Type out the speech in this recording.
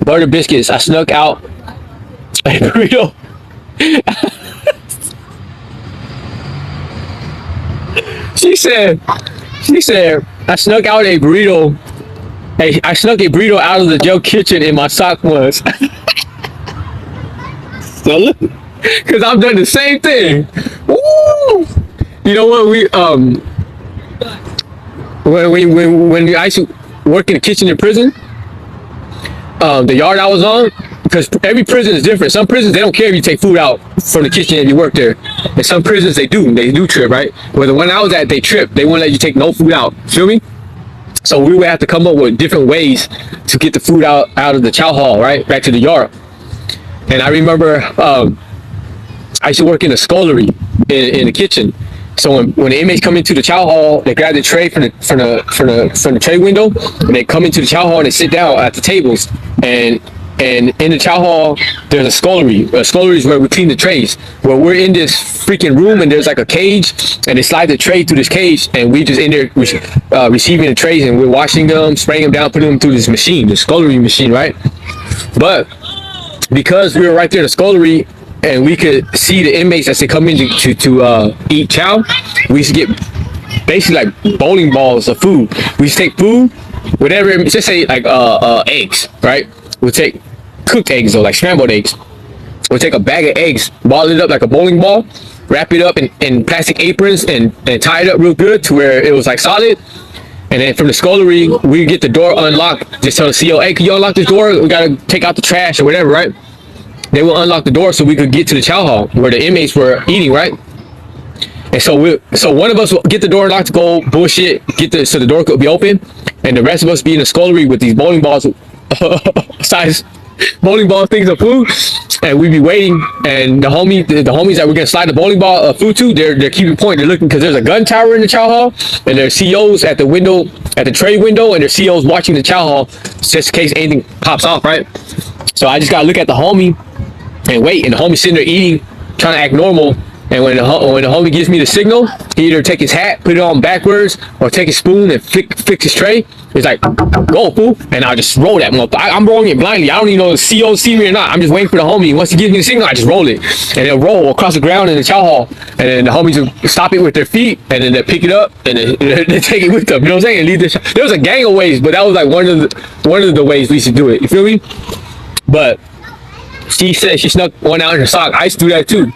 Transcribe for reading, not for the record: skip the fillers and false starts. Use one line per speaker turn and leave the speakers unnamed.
butter biscuits. I snuck out a burrito. She said, I snuck out a burrito. Hey, I snuck a burrito out of the Joe kitchen in my sock once. So look, cause I've done the same thing. Woo! You know what when I used to work in the kitchen in prison, the yard I was on, because every prison is different. Some prisons, they don't care if you take food out from the kitchen if you work there. And some prisons, they do trip, right? Where the one I was at, they tripped. They wouldn't let you take no food out. Feel me? So we would have to come up with different ways to get the food out of the chow hall, right? Back to the yard. And I remember I used to work in a scullery in the kitchen. So when the inmates come into the chow hall, they grab the tray from the tray window, and they come into the chow hall and they sit down at the tables. And in the chow hall, there's a scullery. A scullery is where we clean the trays. Where we're in this freaking room, and there's like a cage, and they slide the tray through this cage, and we just in there receiving the trays, and we're washing them, spraying them down, putting them through this machine, the scullery machine, right? But because we were right there in the scullery, and we could see the inmates as they come in to eat chow, we used to get basically like bowling balls of food. We used to take food, whatever, just say like eggs, right? We'll take cooked eggs or like scrambled eggs. We'll take a bag of eggs, ball it up like a bowling ball, wrap it up in plastic aprons and tie it up real good to where it was like solid. And then from the scullery, we get the door unlocked. Just tell the CO, hey, can you unlock this door? We gotta take out the trash or whatever, right? They will unlock the door so we could get to the chow hall where the inmates were eating, right? And so one of us will get the door unlocked to go bullshit, so the door could be open, and the rest of us be in the scullery with these bowling balls, size bowling ball things of food, and we'd be waiting. And the homies that we're gonna slide the bowling ball of food to, they're keeping point. They're looking because there's a gun tower in the chow hall, and there's COs at the window, at the tray window, and there's COs watching the chow hall just in case anything pops off, right? So I just gotta look at the homie and wait, and the homie sitting there eating, trying to act normal. And when the homie gives me the signal, he either take his hat, put it on backwards, or take his spoon and fix his tray. He's like, go, fool. And I'll just roll that motherfucker. I'm rolling it blindly. I don't even know if the CO see me or not. I'm just waiting for the homie. Once he gives me the signal, I just roll it. And it'll roll across the ground in the chow hall. And then the homies will stop it with their feet, and then they pick it up, and then they take it with them. You know what I'm saying? And leave the there was a gang of ways, but that was like one of the ways we used to do it. You feel me? But she said she snuck one out in her sock. I used to do that too.